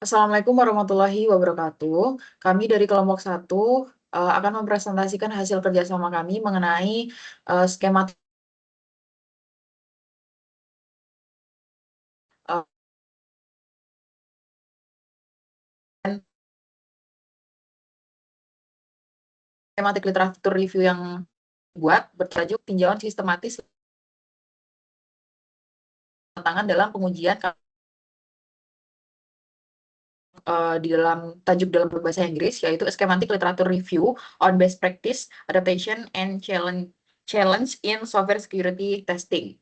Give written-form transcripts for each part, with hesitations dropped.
Assalamualaikum warahmatullahi wabarakatuh. Kami dari kelompok 1 akan mempresentasikan hasil kerjasama kami mengenai skema uh, skematik literatur review yang buat bertajuk tinjauan sistematis tantangan dalam pengujian di dalam tajuk dalam berbahasa Inggris, yaitu Schematic Literature Review on Best Practice, Adaptation, and Challenge in Software Security Testing.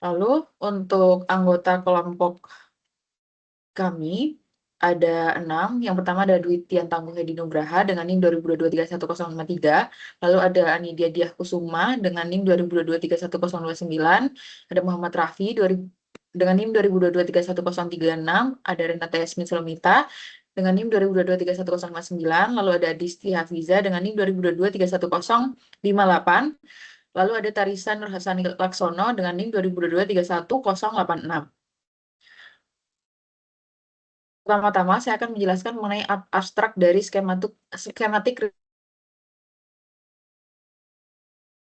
Lalu untuk anggota kelompok kami ada 6. Yang pertama ada Dwitian Tangguh Hedi Nugraha dengan NIM 2022-31053. Lalu ada Anidia Diah Kusuma dengan NIM 2022-31029. Ada Muhammad Rafi dengan NIM 2022-31036. Ada Renata Yasmin Selomita dengan NIM 2022-31059. Lalu ada Adisti Hafiza dengan NIM 2022-31058. Lalu ada Tarisan Nurhasani Laksono dengan NIM 2022-31086. Pertama-tama saya akan menjelaskan mengenai abstrak dari skematik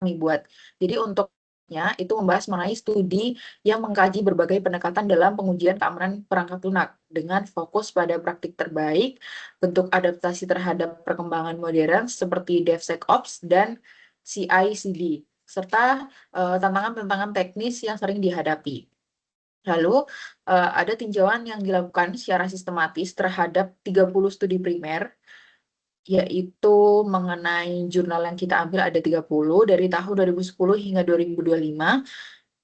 kami buat. Jadi untuknya itu membahas mengenai studi yang mengkaji berbagai pendekatan dalam pengujian keamanan perangkat lunak dengan fokus pada praktik terbaik, bentuk adaptasi terhadap perkembangan modern seperti DevSecOps dan CI/CD, serta tantangan-tantangan teknis yang sering dihadapi. Lalu, ada tinjauan yang dilakukan secara sistematis terhadap 30 studi primer, yaitu mengenai jurnal yang kita ambil ada 30 dari tahun 2010 hingga 2025,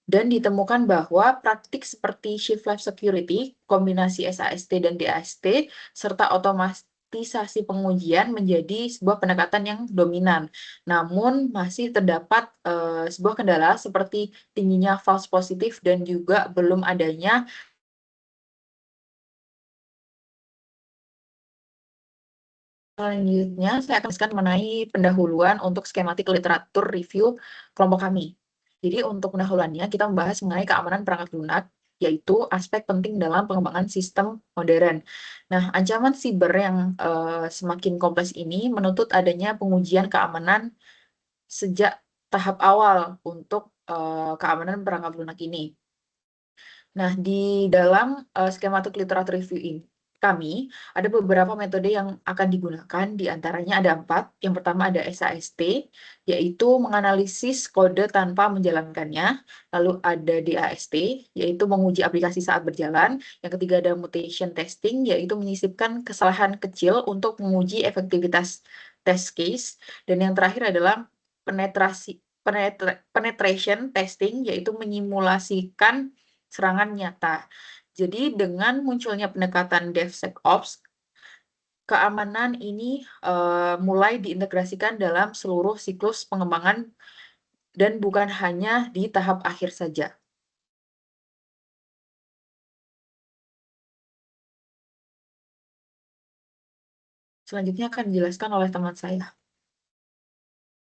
dan ditemukan bahwa praktik seperti shift left security, kombinasi SAST dan DAST, serta otomatisasi pengujian menjadi sebuah pendekatan yang dominan. Namun masih terdapat sebuah kendala seperti tingginya false positif dan juga belum adanya. Selanjutnya, saya akan jelaskan mengenai pendahuluan untuk skematik literatur review kelompok kami. Jadi untuk pendahuluannya, kita membahas mengenai keamanan perangkat lunak, yaitu aspek penting dalam pengembangan sistem modern. Nah, ancaman siber yang semakin kompleks ini menuntut adanya pengujian keamanan sejak tahap awal untuk keamanan perangkat lunak ini. Nah, di dalam skematik literatur review ini, kami ada beberapa metode yang akan digunakan, di antaranya ada 4. Yang pertama ada SAST, yaitu menganalisis kode tanpa menjalankannya. Lalu ada DAST, yaitu menguji aplikasi saat berjalan. Yang ketiga ada mutation testing, yaitu menyisipkan kesalahan kecil untuk menguji efektivitas test case. Dan yang terakhir adalah penetration testing, yaitu menyimulasikan serangan nyata. Jadi dengan munculnya pendekatan DevSecOps, keamanan ini mulai diintegrasikan dalam seluruh siklus pengembangan dan bukan hanya di tahap akhir saja. Selanjutnya akan dijelaskan oleh teman saya.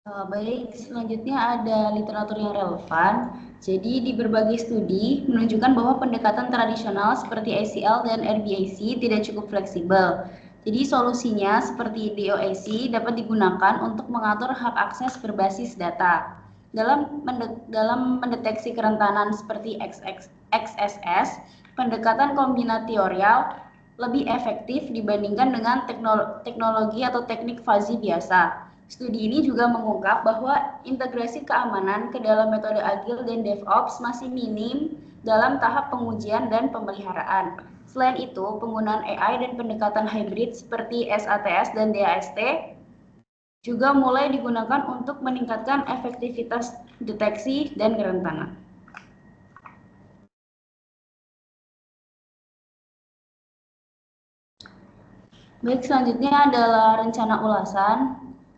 Baik, selanjutnya ada literatur yang relevan. Jadi di berbagai studi menunjukkan bahwa pendekatan tradisional seperti ACL dan RBAC tidak cukup fleksibel. Jadi solusinya seperti DOAC dapat digunakan untuk mengatur hak akses berbasis data. Dalam mendeteksi kerentanan seperti XSS, pendekatan kombinatorial lebih efektif dibandingkan dengan teknologi atau teknik fuzzy biasa. Studi ini juga mengungkap bahwa integrasi keamanan ke dalam metode agile dan DevOps masih minim dalam tahap pengujian dan pemeliharaan. Selain itu, penggunaan AI dan pendekatan hybrid seperti SATS dan DAST juga mulai digunakan untuk meningkatkan efektivitas deteksi dan kerentanan. Baik, selanjutnya adalah rencana ulasan.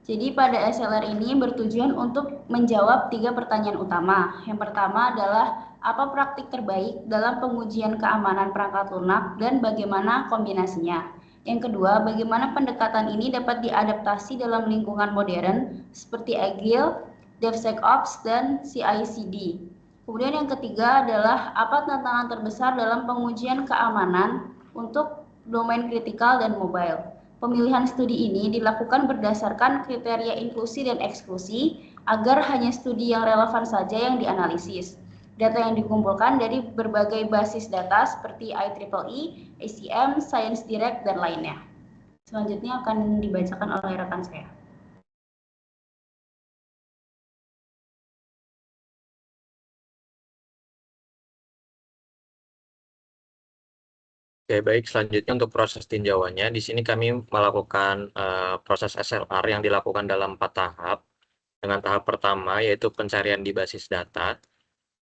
Jadi pada SLR ini bertujuan untuk menjawab 3 pertanyaan utama. Yang pertama adalah apa praktik terbaik dalam pengujian keamanan perangkat lunak dan bagaimana kombinasinya. Yang kedua, bagaimana pendekatan ini dapat diadaptasi dalam lingkungan modern seperti Agile, DevSecOps, dan CI/CD. Kemudian yang ketiga adalah apa tantangan terbesar dalam pengujian keamanan untuk domain kritikal, dan mobile. Pemilihan studi ini dilakukan berdasarkan kriteria inklusi dan eksklusi agar hanya studi yang relevan saja yang dianalisis. Data yang dikumpulkan dari berbagai basis data seperti IEEE, ACM, Science Direct, dan lainnya. Selanjutnya akan dibacakan oleh rekan saya. Oke, baik. Selanjutnya untuk proses tinjauannya, di sini kami melakukan proses SLR yang dilakukan dalam 4 tahap. Dengan tahap pertama yaitu pencarian di basis data.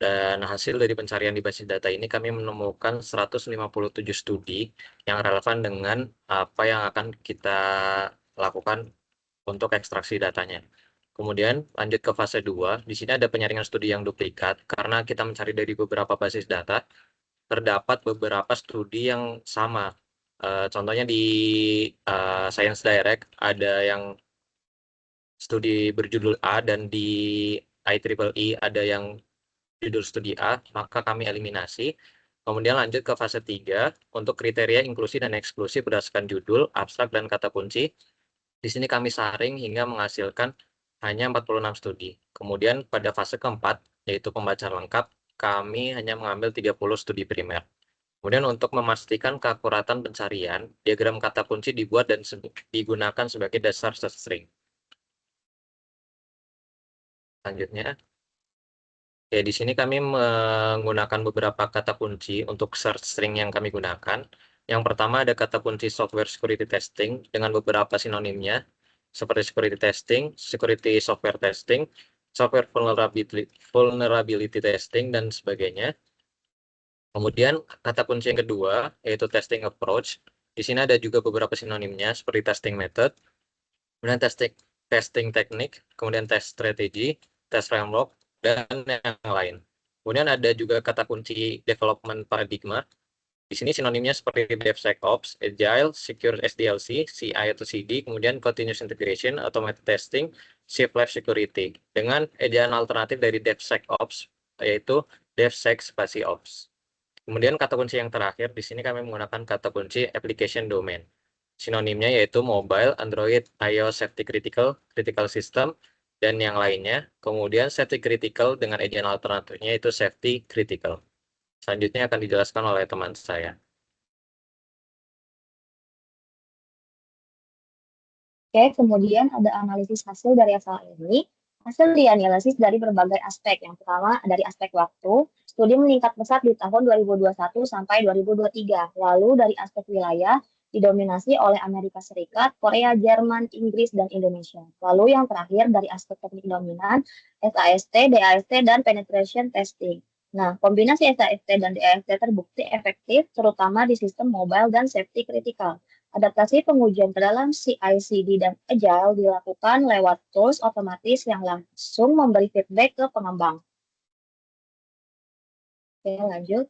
Dan hasil dari pencarian di basis data ini kami menemukan 157 studi yang relevan dengan apa yang akan kita lakukan untuk ekstraksi datanya. Kemudian lanjut ke fase 2, di sini ada penyaringan studi yang duplikat karena kita mencari dari beberapa basis data, terdapat beberapa studi yang sama. Contohnya di Science Direct ada yang studi berjudul A dan di IEEE ada yang judul studi A, maka kami eliminasi. Kemudian lanjut ke fase 3 untuk kriteria inklusi dan eksklusi berdasarkan judul, abstrak, dan kata kunci. Di sini kami saring hingga menghasilkan hanya 46 studi. Kemudian pada fase keempat, yaitu pembacaan lengkap, kami hanya mengambil 30 studi primer. Kemudian untuk memastikan keakuratan pencarian, diagram kata kunci dibuat dan digunakan sebagai dasar search string. Selanjutnya, ya, di sini kami menggunakan beberapa kata kunci untuk search string yang kami gunakan. Yang pertama ada kata kunci software security testing dengan beberapa sinonimnya, seperti security testing, security software testing, software vulnerability testing, dan sebagainya. Kemudian kata kunci yang kedua yaitu testing approach. Di sini ada juga beberapa sinonimnya seperti testing method, kemudian testing teknik, kemudian test strategy, test framework, dan yang lain. Kemudian ada juga kata kunci development paradigma. Di sini sinonimnya seperti DevSecOps, Agile, Secure SDLC, CI atau CD, kemudian Continuous Integration, Automated Testing, Shift Left Security. Dengan ejaan alternatif dari DevSecOps, yaitu DevSecOps. Kemudian kata kunci yang terakhir, di sini kami menggunakan kata kunci Application Domain. Sinonimnya yaitu Mobile, Android, iOS, Safety Critical, Critical System, dan yang lainnya. Kemudian Safety Critical dengan ejaan alternatifnya itu Safety Critical. Selanjutnya akan dijelaskan oleh teman saya. Oke, kemudian ada analisis hasil dari SLR ini. Hasil dianalisis dari berbagai aspek. Yang pertama dari aspek waktu, studi meningkat pesat di tahun 2021 sampai 2023. Lalu dari aspek wilayah, didominasi oleh Amerika Serikat, Korea, Jerman, Inggris, dan Indonesia. Lalu yang terakhir dari aspek teknik dominan, SAST, DAST, dan penetration testing. Nah, kombinasi SAST dan DAST terbukti efektif, terutama di sistem mobile dan safety critical. Adaptasi pengujian ke dalam CI/CD dan Agile dilakukan lewat tools otomatis yang langsung memberi feedback ke pengembang. Oke, lanjut.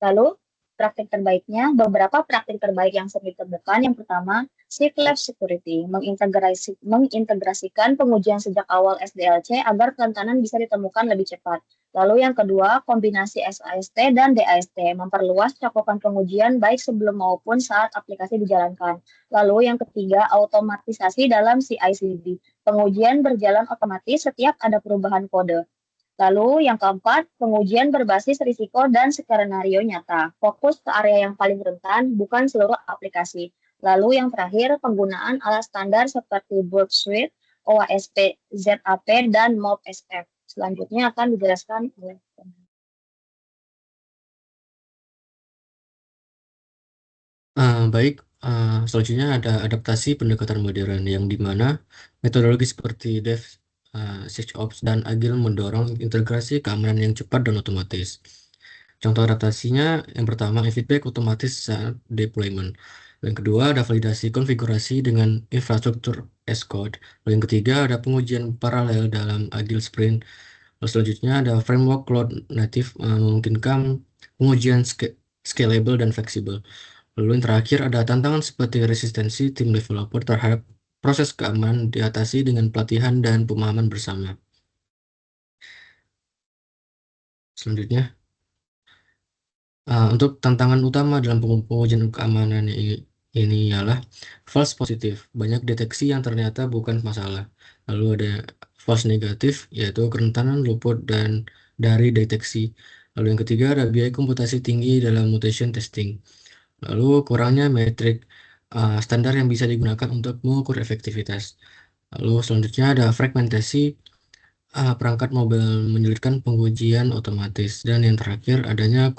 Lalu, praktik terbaiknya, beberapa praktik terbaik yang sering ditemukan. Yang pertama, Shift Left Security, mengintegrasikan pengujian sejak awal SDLC agar kerentanan bisa ditemukan lebih cepat. Lalu yang kedua, kombinasi SAST dan DAST, memperluas cakupan pengujian baik sebelum maupun saat aplikasi dijalankan. Lalu yang ketiga, automatisasi dalam CI/CD, pengujian berjalan otomatis setiap ada perubahan kode. Lalu yang keempat, pengujian berbasis risiko dan skenario nyata. Fokus ke area yang paling rentan, bukan seluruh aplikasi. Lalu yang terakhir, penggunaan alat standar seperti Burp Suite, OWASP, ZAP, dan MobSF. Selanjutnya akan dijelaskan oleh Baik, selanjutnya ada adaptasi pendekatan modern yang dimana metodologi seperti DevSecOps dan Agile mendorong integrasi keamanan yang cepat dan otomatis. Contoh adaptasinya, yang pertama, feedback otomatis saat deployment. Yang kedua, ada validasi konfigurasi dengan infrastruktur as code. Lalu yang ketiga, ada pengujian paralel dalam Agile Sprint. Lalu selanjutnya, ada framework cloud native memungkinkan pengujian scalable dan fleksibel. Lalu yang terakhir, ada tantangan seperti resistensi tim developer terhadap proses keamanan diatasi dengan pelatihan dan pemahaman bersama. Selanjutnya, Untuk tantangan utama dalam pengujian keamanan ini ialah false positif. Banyak deteksi yang ternyata bukan masalah. Lalu ada false negatif, yaitu kerentanan luput dan dari deteksi. Lalu yang ketiga ada biaya komputasi tinggi dalam mutation testing. Lalu kurangnya metrik standar yang bisa digunakan untuk mengukur efektivitas. Lalu selanjutnya ada fragmentasi perangkat mobile menyulitkan pengujian otomatis. Dan yang terakhir adanya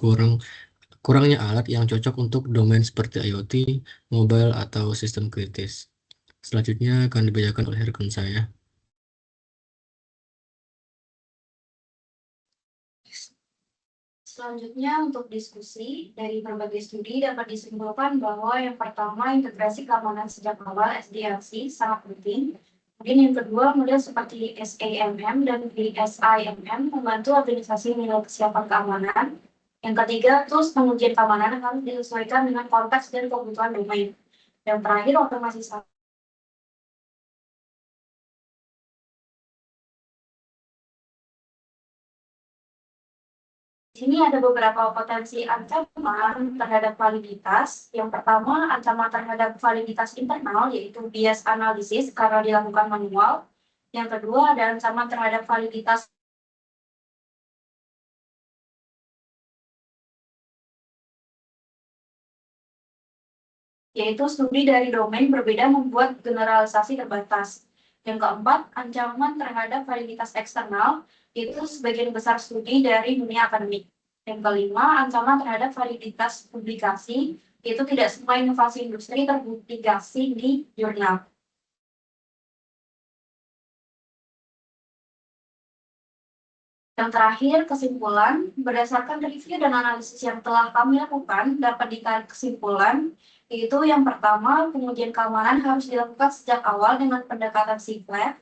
kurangnya alat yang cocok untuk domain seperti IoT, mobile, atau sistem kritis. Selanjutnya akan dibacakan oleh rekan saya. Selanjutnya untuk diskusi dari berbagai studi dapat disimpulkan bahwa yang pertama integrasi keamanan sejak awal SDLC sangat penting. Kemudian yang kedua model seperti SAMM dan VSIMM membantu organisasi menilai kesiapan keamanan. Yang ketiga tools pengujian keamanan harus disesuaikan dengan konteks dan kebutuhan domain. Yang terakhir otomasi Di sini ada beberapa potensi ancaman terhadap validitas. Yang pertama, ancaman terhadap validitas internal, yaitu bias analisis karena dilakukan manual. Yang kedua, ada ancaman terhadap validitas yaitu studi dari domain berbeda membuat generalisasi terbatas. Yang keempat, ancaman terhadap validitas eksternal, yaitu sebagian besar studi dari dunia akademik. Yang kelima, ancaman terhadap validitas publikasi, yaitu tidak semua inovasi industri terpublikasi di jurnal. Yang terakhir, kesimpulan. Berdasarkan review dan analisis yang telah kami lakukan, dapat ditarik kesimpulan, yaitu yang pertama, pengujian keamanan harus dilakukan sejak awal dengan pendekatan SIGLAB.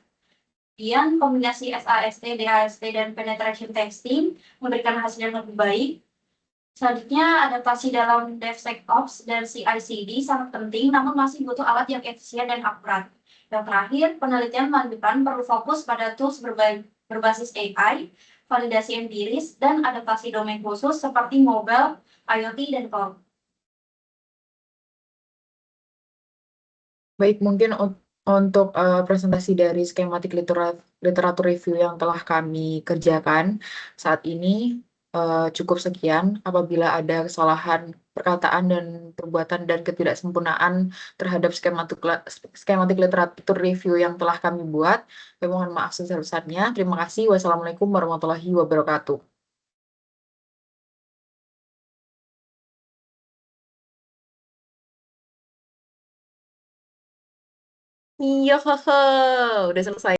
Kemudian, kombinasi SAST, DAST, dan penetration testing memberikan hasil yang lebih baik. Selanjutnya, adaptasi dalam DevSecOps dan CI/CD sangat penting, namun masih butuh alat yang efisien dan akurat. Yang terakhir, penelitian lanjutan perlu fokus pada tools berbasis AI, validasi empiris, dan adaptasi domain khusus seperti mobile, IoT, dan cloud. Baik, mungkin untuk presentasi dari skematik literatur review yang telah kami kerjakan saat ini cukup sekian. Apabila ada kesalahan perkataan dan perbuatan dan ketidaksempurnaan terhadap skematik literatur review yang telah kami buat, kami mohon maaf sebesar-besarnya. Terima kasih. Wassalamualaikum warahmatullahi wabarakatuh. Iya, udah selesai.